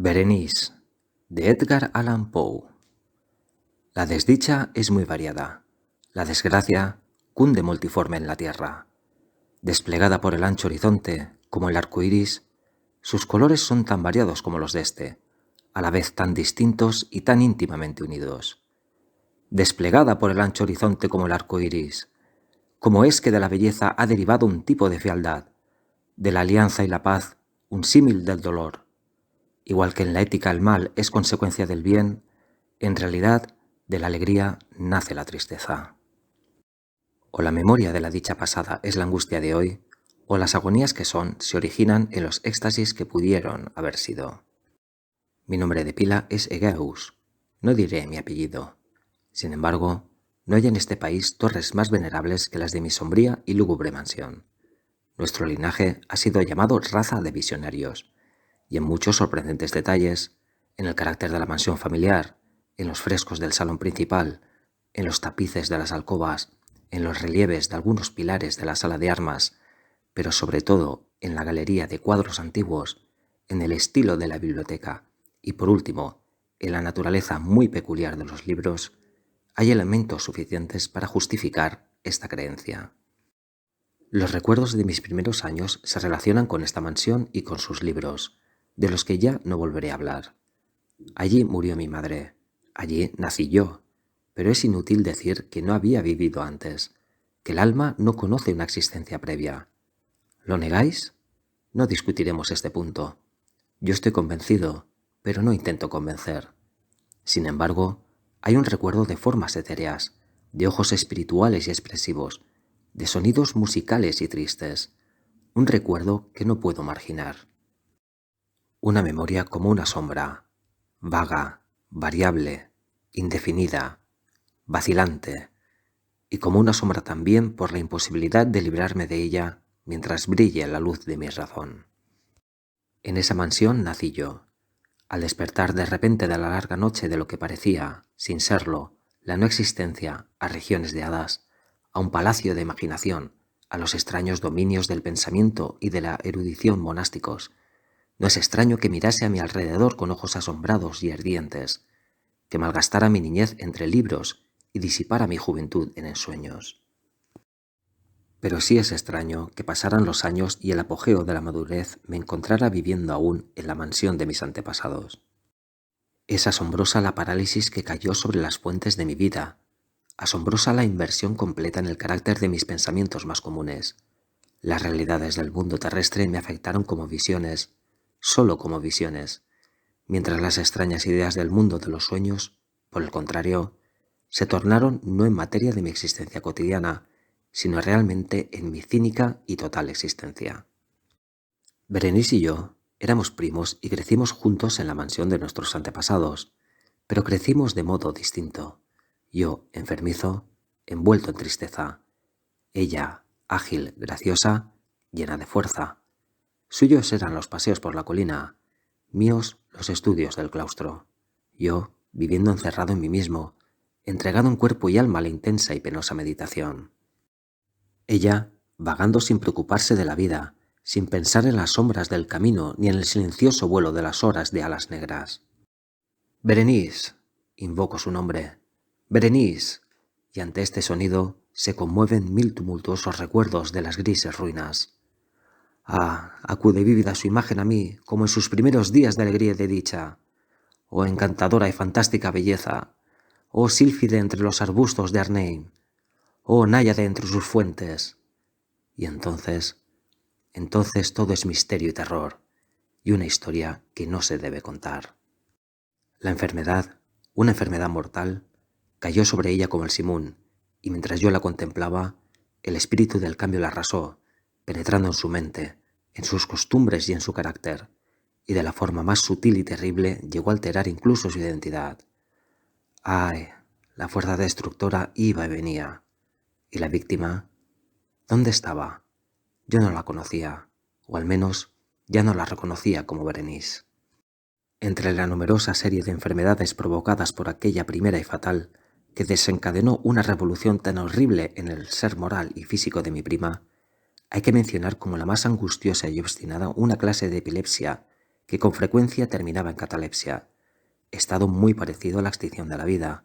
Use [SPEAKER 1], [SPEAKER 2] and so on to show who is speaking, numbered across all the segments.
[SPEAKER 1] Berenice, de Edgar Allan Poe. La desdicha es muy variada. La desgracia cunde multiforme en la tierra. Desplegada por el ancho horizonte, como el arco iris, sus colores son tan variados como los de este, a la vez tan distintos y tan íntimamente unidos. Desplegada por el ancho horizonte como el arco iris, como es que de la belleza ha derivado un tipo de fealdad, de la alianza y la paz un símil del dolor. Igual que en la ética el mal es consecuencia del bien, en realidad de la alegría nace la tristeza. O la memoria de la dicha pasada es la angustia de hoy, o las agonías que son se originan en los éxtasis que pudieron haber sido. Mi nombre de pila es Egeus, no diré mi apellido. Sin embargo, no hay en este país torres más venerables que las de mi sombría y lúgubre mansión. Nuestro linaje ha sido llamado raza de visionarios, y en muchos sorprendentes detalles, en el carácter de la mansión familiar, en los frescos del salón principal, en los tapices de las alcobas, en los relieves de algunos pilares de la sala de armas, pero sobre todo en la galería de cuadros antiguos, en el estilo de la biblioteca y, por último, en la naturaleza muy peculiar de los libros, hay elementos suficientes para justificar esta creencia. Los recuerdos de mis primeros años se relacionan con esta mansión y con sus libros, de los que ya no volveré a hablar. Allí murió mi madre, allí nací yo, pero es inútil decir que no había vivido antes, que el alma no conoce una existencia previa. ¿Lo negáis? No discutiremos este punto. Yo estoy convencido, pero no intento convencer. Sin embargo, hay un recuerdo de formas etéreas, de ojos espirituales y expresivos, de sonidos musicales y tristes, un recuerdo que no puedo marginar. Una memoria como una sombra, vaga, variable, indefinida, vacilante, y como una sombra también por la imposibilidad de librarme de ella mientras brille la luz de mi razón. En esa mansión nací yo, al despertar de repente de la larga noche de lo que parecía, sin serlo, la no existencia, a regiones de hadas, a un palacio de imaginación, a los extraños dominios del pensamiento y de la erudición monásticos. No es extraño que mirase a mi alrededor con ojos asombrados y ardientes, que malgastara mi niñez entre libros y disipara mi juventud en ensueños. Pero sí es extraño que pasaran los años y el apogeo de la madurez me encontrara viviendo aún en la mansión de mis antepasados. Es asombrosa la parálisis que cayó sobre las fuentes de mi vida, asombrosa la inversión completa en el carácter de mis pensamientos más comunes. Las realidades del mundo terrestre me afectaron como visiones, solo como visiones, mientras las extrañas ideas del mundo de los sueños, por el contrario, se tornaron no en materia de mi existencia cotidiana, sino realmente en mi cínica y total existencia. Berenice y yo éramos primos y crecimos juntos en la mansión de nuestros antepasados, pero crecimos de modo distinto. Yo, enfermizo, envuelto en tristeza. Ella, ágil, graciosa, llena de fuerza. Suyos eran los paseos por la colina, míos los estudios del claustro. Yo, viviendo encerrado en mí mismo, entregado en cuerpo y alma a la intensa y penosa meditación. Ella, vagando sin preocuparse de la vida, sin pensar en las sombras del camino ni en el silencioso vuelo de las horas de alas negras. Berenice, invoco su nombre. Berenice, y ante este sonido se conmueven mil tumultuosos recuerdos de las grises ruinas. Ah, acude vívida su imagen a mí, como en sus primeros días de alegría y de dicha. Oh encantadora y fantástica belleza, oh sílfide entre los arbustos de Arnheim, oh náyade entre sus fuentes. Y entonces todo es misterio y terror, y una historia que no se debe contar. La enfermedad, una enfermedad mortal, cayó sobre ella como el simún, y mientras yo la contemplaba, el espíritu del cambio la arrasó, penetrando en su mente, en sus costumbres y en su carácter, y de la forma más sutil y terrible llegó a alterar incluso su identidad. ¡Ay! La fuerza destructora iba y venía. ¿Y la víctima? ¿Dónde estaba? Yo no la conocía, o al menos ya no la reconocía como Berenice. Entre la numerosa serie de enfermedades provocadas por aquella primera y fatal, que desencadenó una revolución tan horrible en el ser moral y físico de mi prima, hay que mencionar como la más angustiosa y obstinada una clase de epilepsia que con frecuencia terminaba en catalepsia, estado muy parecido a la extinción de la vida,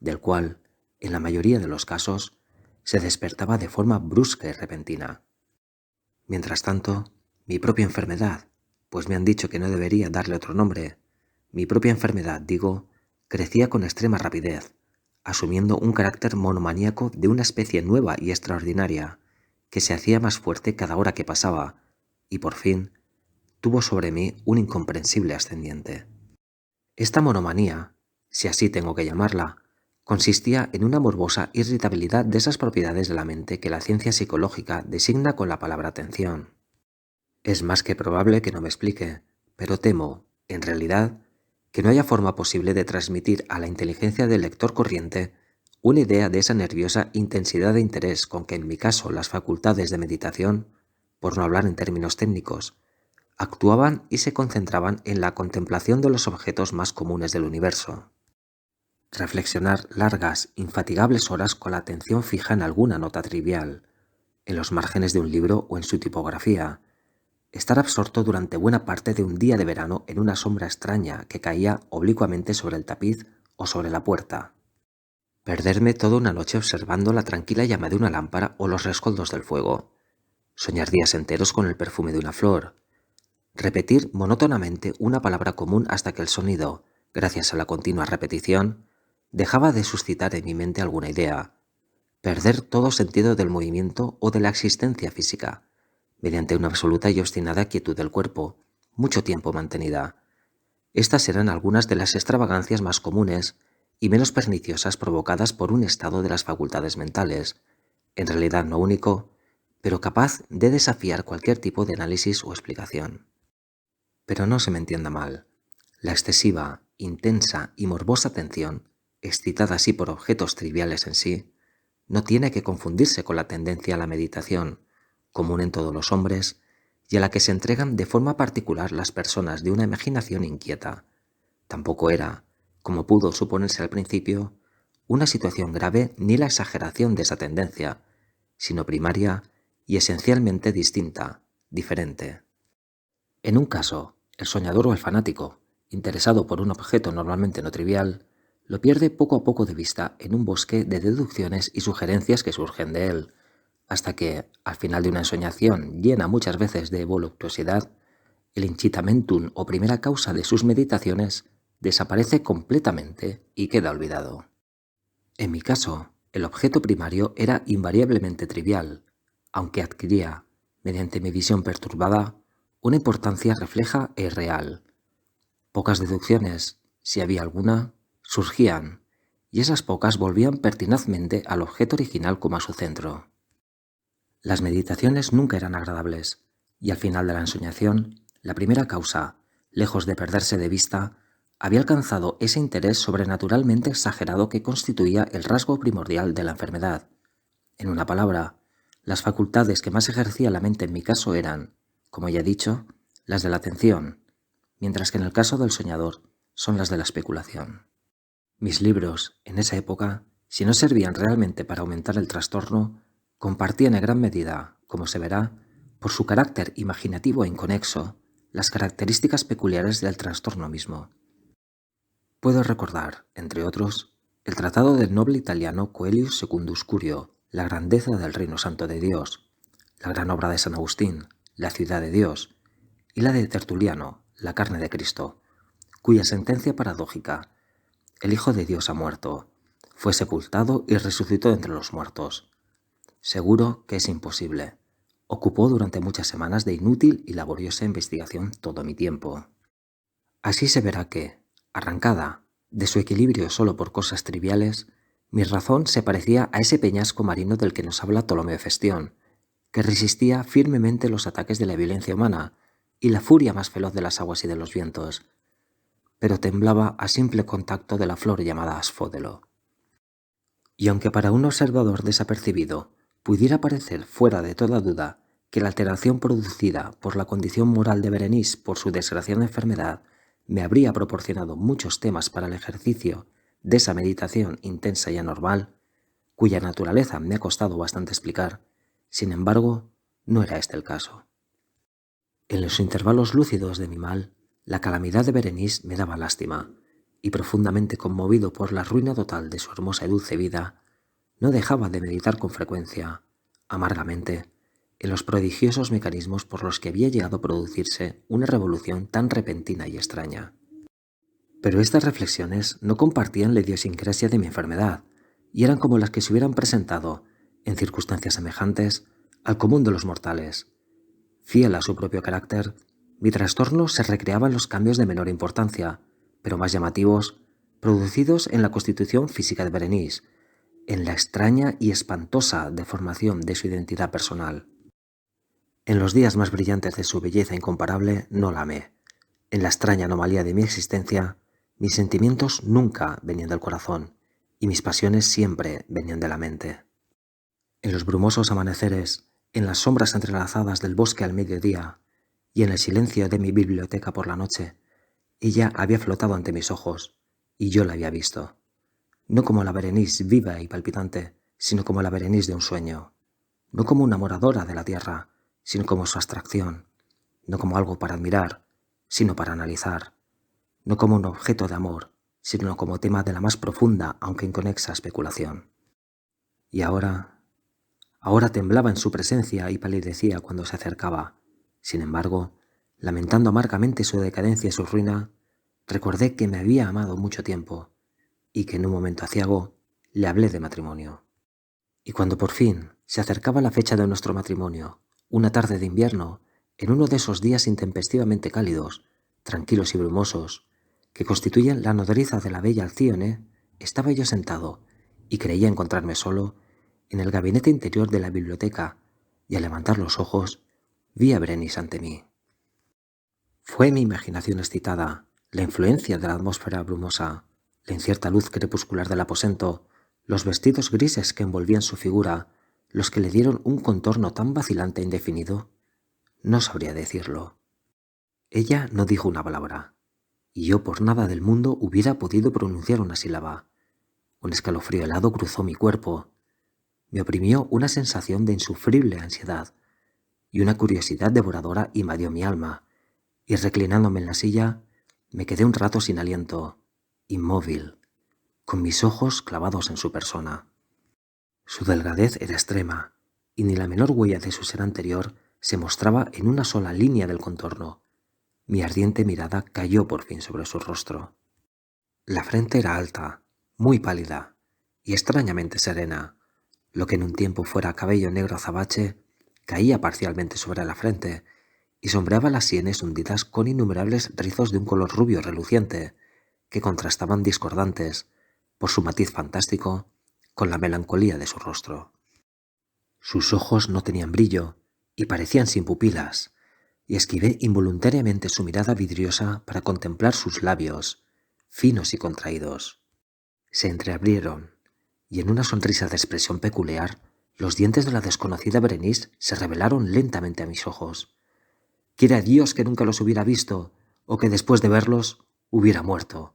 [SPEAKER 1] del cual, en la mayoría de los casos, se despertaba de forma brusca y repentina. Mientras tanto, mi propia enfermedad, pues me han dicho que no debería darle otro nombre, mi propia enfermedad, digo, crecía con extrema rapidez, asumiendo un carácter monomaníaco de una especie nueva y extraordinaria, que se hacía más fuerte cada hora que pasaba, y por fin tuvo sobre mí un incomprensible ascendiente. Esta monomanía, si así tengo que llamarla, consistía en una morbosa irritabilidad de esas propiedades de la mente que la ciencia psicológica designa con la palabra atención. Es más que probable que no me explique, pero temo, en realidad, que no haya forma posible de transmitir a la inteligencia del lector corriente una idea de esa nerviosa intensidad de interés con que en mi caso las facultades de meditación, por no hablar en términos técnicos, actuaban y se concentraban en la contemplación de los objetos más comunes del universo. Reflexionar largas, infatigables horas con la atención fija en alguna nota trivial, en los márgenes de un libro o en su tipografía, estar absorto durante buena parte de un día de verano en una sombra extraña que caía oblicuamente sobre el tapiz o sobre la puerta. Perderme toda una noche observando la tranquila llama de una lámpara o los rescoldos del fuego. Soñar días enteros con el perfume de una flor. Repetir monótonamente una palabra común hasta que el sonido, gracias a la continua repetición, dejaba de suscitar en mi mente alguna idea. Perder todo sentido del movimiento o de la existencia física, mediante una absoluta y obstinada quietud del cuerpo, mucho tiempo mantenida. Estas eran algunas de las extravagancias más comunes y menos perniciosas provocadas por un estado de las facultades mentales, en realidad no único, pero capaz de desafiar cualquier tipo de análisis o explicación. Pero no se me entienda mal. La excesiva, intensa y morbosa atención, excitada así por objetos triviales en sí, no tiene que confundirse con la tendencia a la meditación, común en todos los hombres, y a la que se entregan de forma particular las personas de una imaginación inquieta. Tampoco era, como pudo suponerse al principio, una situación grave ni la exageración de esa tendencia, sino primaria y esencialmente distinta, diferente. En un caso, el soñador o el fanático, interesado por un objeto normalmente no trivial, lo pierde poco a poco de vista en un bosque de deducciones y sugerencias que surgen de él, hasta que, al final de una ensoñación llena muchas veces de voluptuosidad, el incitamentum o primera causa de sus meditaciones desaparece completamente y queda olvidado. En mi caso, el objeto primario era invariablemente trivial, aunque adquiría, mediante mi visión perturbada, una importancia refleja e real. Pocas deducciones, si había alguna, surgían, y esas pocas volvían pertinazmente al objeto original como a su centro. Las meditaciones nunca eran agradables, y al final de la ensoñación, la primera causa, lejos de perderse de vista, había alcanzado ese interés sobrenaturalmente exagerado que constituía el rasgo primordial de la enfermedad. En una palabra, las facultades que más ejercía la mente en mi caso eran, como ya he dicho, las de la atención, mientras que en el caso del soñador son las de la especulación. Mis libros, en esa época, si no servían realmente para aumentar el trastorno, compartían en gran medida, como se verá, por su carácter imaginativo e inconexo, las características peculiares del trastorno mismo. Puedo recordar, entre otros, el tratado del noble italiano Coelius Secundus Curio, La grandeza del reino santo de Dios, la gran obra de San Agustín, La ciudad de Dios, y la de Tertuliano, La carne de Cristo, cuya sentencia paradójica, el Hijo de Dios ha muerto, fue sepultado y resucitó entre los muertos. Seguro que es imposible. Ocupó durante muchas semanas de inútil y laboriosa investigación todo mi tiempo. Así se verá que, arrancada de su equilibrio solo por cosas triviales, mi razón se parecía a ese peñasco marino del que nos habla Ptolomeo Festión, que resistía firmemente los ataques de la violencia humana y la furia más feroz de las aguas y de los vientos, pero temblaba a simple contacto de la flor llamada asfódelo. Y aunque para un observador desapercibido pudiera parecer fuera de toda duda que la alteración producida por la condición moral de Berenice por su desgraciada enfermedad me habría proporcionado muchos temas para el ejercicio de esa meditación intensa y anormal, cuya naturaleza me ha costado bastante explicar, sin embargo, no era este el caso. En los intervalos lúcidos de mi mal, La calamidad de Berenice me daba lástima, y profundamente conmovido por la ruina total de su hermosa y dulce vida, no dejaba de meditar con frecuencia, amargamente, en los prodigiosos mecanismos por los que había llegado a producirse una revolución tan repentina y extraña. Pero estas reflexiones no compartían la idiosincrasia de mi enfermedad, y eran como las que se hubieran presentado, en circunstancias semejantes, al común de los mortales. Fiel a su propio carácter, mi trastorno se recreaba en los cambios de menor importancia, pero más llamativos, producidos en la constitución física de Berenice, en la extraña y espantosa deformación de su identidad personal. En los días más brillantes de su belleza incomparable no la amé. En la extraña anomalía de mi existencia, mis sentimientos nunca venían del corazón y mis pasiones siempre venían de la mente. En los brumosos amaneceres, en las sombras entrelazadas del bosque al mediodía y en el silencio de mi biblioteca por la noche, ella había flotado ante mis ojos y yo la había visto. No como la Berenice viva y palpitante, sino como la Berenice de un sueño. No como una moradora de la tierra, sino como su abstracción. No como algo para admirar, sino para analizar. No como un objeto de amor, sino como tema de la más profunda, aunque inconexa especulación. Y ahora temblaba en su presencia y palidecía cuando se acercaba. Sin embargo, lamentando amargamente su decadencia y su ruina, recordé que me había amado mucho tiempo y que en un momento aciago le hablé de matrimonio. Y cuando por fin se acercaba la fecha de nuestro matrimonio, una tarde de invierno, en uno de esos días intempestivamente cálidos, tranquilos y brumosos, que constituyen la nodriza de la bella Alcíone, estaba yo sentado y creía encontrarme solo en el gabinete interior de la biblioteca, y al levantar los ojos vi a Berenice ante mí. Fue mi imaginación excitada, la influencia de la atmósfera brumosa, la incierta luz crepuscular del aposento, los vestidos grises que envolvían su figura, los que le dieron un contorno tan vacilante e indefinido. No sabría decirlo. Ella no dijo una palabra, y yo por nada del mundo hubiera podido pronunciar una sílaba. Un escalofrío helado cruzó mi cuerpo. Me oprimió una sensación de insufrible ansiedad, y una curiosidad devoradora invadió mi alma, y reclinándome en la silla, me quedé un rato sin aliento, inmóvil, con mis ojos clavados en su persona. Su delgadez era extrema, y ni la menor huella de su ser anterior se mostraba en una sola línea del contorno. Mi ardiente mirada cayó por fin sobre su rostro. La frente era alta, muy pálida, y extrañamente serena. Lo que en un tiempo fuera cabello negro azabache, caía parcialmente sobre la frente, y sombreaba las sienes hundidas con innumerables rizos de un color rubio reluciente, que contrastaban discordantes, por su matiz fantástico, con la melancolía de su rostro. Sus ojos no tenían brillo y parecían sin pupilas, y esquivé involuntariamente su mirada vidriosa para contemplar sus labios, finos y contraídos. Se entreabrieron, y en una sonrisa de expresión peculiar, los dientes de la desconocida Berenice se revelaron lentamente a mis ojos. Quiera Dios que nunca los hubiera visto, o que después de verlos hubiera muerto.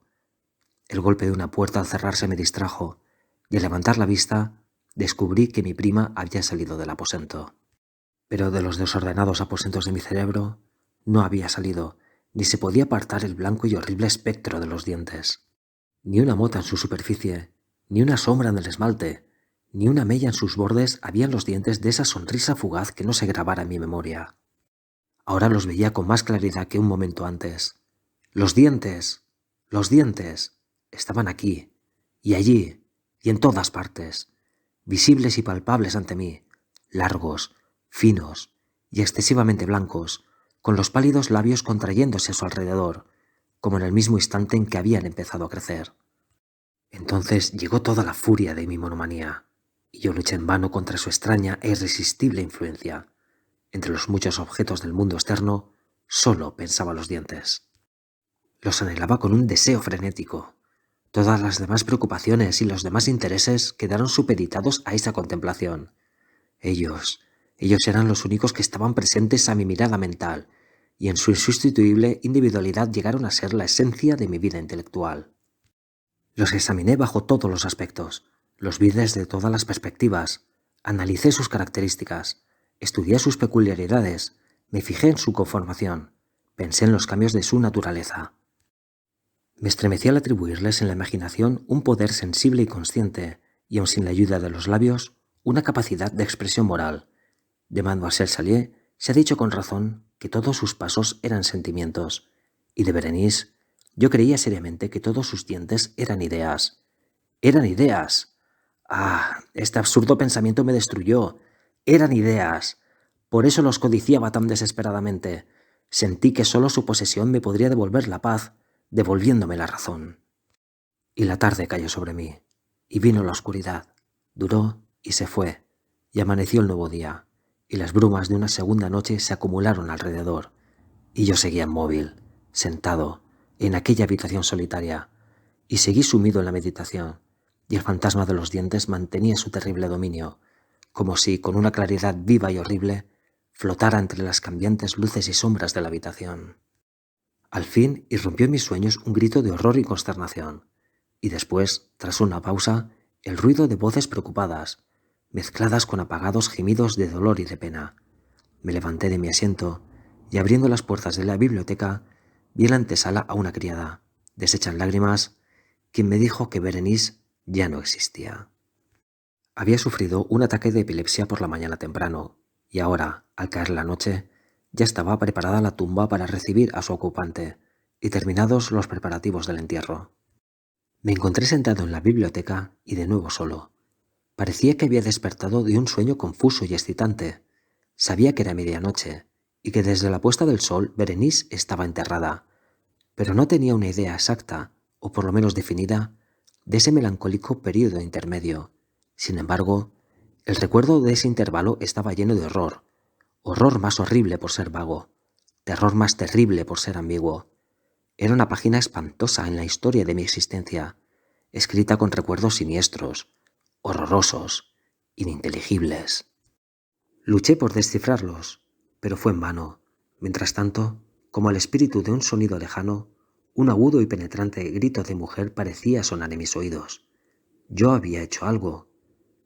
[SPEAKER 1] El golpe de una puerta al cerrarse me distrajo, y al levantar la vista descubrí que mi prima había salido del aposento. Pero de los desordenados aposentos de mi cerebro no había salido, ni se podía apartar el blanco y horrible espectro de los dientes. Ni una mota en su superficie, ni una sombra en el esmalte, ni una mella en sus bordes habían los dientes de esa sonrisa fugaz que no se grabara en mi memoria. Ahora los veía con más claridad que un momento antes. Los dientes, estaban aquí, y allí, y en todas partes, visibles y palpables ante mí, largos, finos y excesivamente blancos, con los pálidos labios contrayéndose a su alrededor, como en el mismo instante en que habían empezado a crecer. Entonces llegó toda la furia de mi monomanía, y yo luché en vano contra su extraña e irresistible influencia. Entre los muchos objetos del mundo externo, solo pensaba los dientes. Los anhelaba con un deseo frenético. Todas las demás preocupaciones y los demás intereses quedaron supeditados a esa contemplación. Ellos eran los únicos que estaban presentes a mi mirada mental, y en su insustituible individualidad llegaron a ser la esencia de mi vida intelectual. Los examiné bajo todos los aspectos, los vi desde todas las perspectivas, analicé sus características, estudié sus peculiaridades, me fijé en su conformación, Pensé en los cambios de su naturaleza. Me estremecí al atribuirles en la imaginación un poder sensible y consciente, y aun sin la ayuda de los labios, una capacidad de expresión moral. De Mademoiselle Salier se ha dicho con razón que todos sus pasos eran sentimientos, y de Berenice yo creía seriamente que todos sus dientes eran ideas. ¡Eran ideas! ¡Ah! Este absurdo pensamiento me destruyó. ¡Eran ideas! Por eso los codiciaba tan desesperadamente. Sentí que solo su posesión me podría devolver la paz, devolviéndome la razón. Y la tarde cayó sobre mí, y vino la oscuridad. Duró y se fue, y amaneció el nuevo día, y las brumas de una segunda noche se acumularon alrededor, y yo seguía inmóvil, sentado, en aquella habitación solitaria, y seguí sumido en la meditación, y el fantasma de los dientes mantenía su terrible dominio, como si, con una claridad viva y horrible, flotara entre las cambiantes luces y sombras de la habitación. Al fin irrumpió en mis sueños un grito de horror y consternación, y después, tras una pausa, el ruido de voces preocupadas, mezcladas con apagados gemidos de dolor y de pena. Me levanté de mi asiento y, abriendo las puertas de la biblioteca, vi en la antesala a una criada, deshecha en lágrimas, quien me dijo que Berenice ya no existía. Había sufrido un ataque de epilepsia por la mañana temprano, y ahora, al caer la noche, ya estaba preparada la tumba para recibir a su ocupante, y terminados los preparativos del entierro. Me encontré sentado en la biblioteca y de nuevo solo. Parecía que había despertado de un sueño confuso y excitante. Sabía que era medianoche, y que desde la puesta del sol Berenice estaba enterrada, pero no tenía una idea exacta, o por lo menos definida, de ese melancólico período intermedio. Sin embargo, el recuerdo de ese intervalo estaba lleno de horror, horror más horrible por ser vago, terror más terrible por ser ambiguo. Era una página espantosa en la historia de mi existencia, escrita con recuerdos siniestros, horrorosos, ininteligibles. Luché por descifrarlos, pero fue en vano. Mientras tanto, como el espíritu de un sonido lejano, un agudo y penetrante grito de mujer parecía sonar en mis oídos. Yo había hecho algo,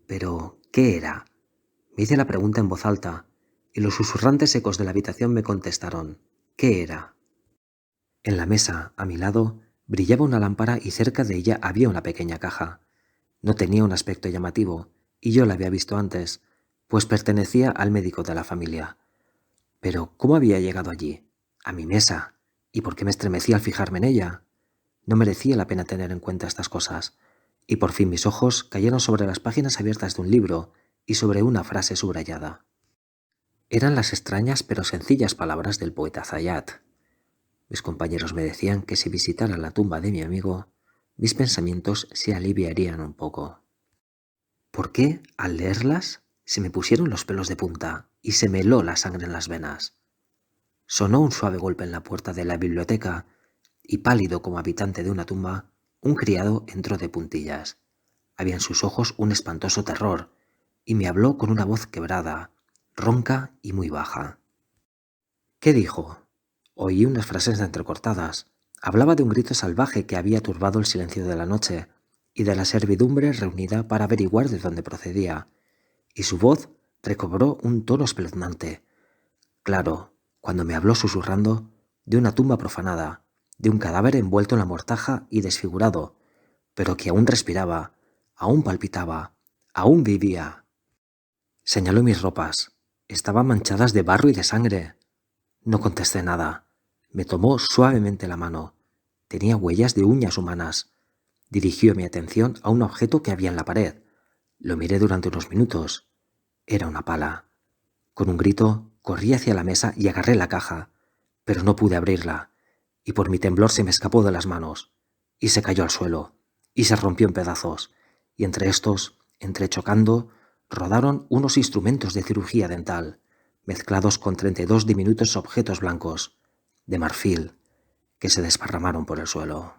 [SPEAKER 1] pero ¿qué era? Me hice la pregunta en voz alta, y los susurrantes ecos de la habitación me contestaron. ¿Qué era? En la mesa, a mi lado, brillaba una lámpara y cerca de ella había una pequeña caja. No tenía un aspecto llamativo, y yo la había visto antes, pues pertenecía al médico de la familia. Pero ¿cómo había llegado allí? A mi mesa. ¿Y por qué me estremecí al fijarme en ella? No merecía la pena tener en cuenta estas cosas, y por fin mis ojos cayeron sobre las páginas abiertas de un libro y sobre una frase subrayada. Eran las extrañas pero sencillas palabras del poeta Zayat. Mis compañeros me decían que si visitara la tumba de mi amigo, mis pensamientos se aliviarían un poco. ¿Por qué, al leerlas, se me pusieron los pelos de punta y se me heló la sangre en las venas? Sonó un suave golpe en la puerta de la biblioteca y, pálido como habitante de una tumba, un criado entró de puntillas. Había en sus ojos un espantoso terror y me habló con una voz quebrada, ronca y muy baja. ¿Qué dijo? Oí unas frases entrecortadas. Hablaba de un grito salvaje que había turbado el silencio de la noche y de la servidumbre reunida para averiguar de dónde procedía, y su voz recobró un tono espeluznante. Claro, cuando me habló susurrando, de una tumba profanada, de un cadáver envuelto en la mortaja y desfigurado, pero que aún respiraba, aún palpitaba, aún vivía. Señaló mis ropas. Estaban manchadas de barro y de sangre. No contesté nada. Me tomó suavemente la mano. Tenía huellas de uñas humanas. Dirigió mi atención a un objeto que había en la pared. Lo miré durante unos minutos. Era una pala. Con un grito, corrí hacia la mesa y agarré la caja, pero no pude abrirla, y por mi temblor se me escapó de las manos, y se cayó al suelo, y se rompió en pedazos, y entre estos, entrechocando, rodaron unos instrumentos de cirugía dental, mezclados con 32 diminutos objetos blancos, de marfil, que se desparramaron por el suelo.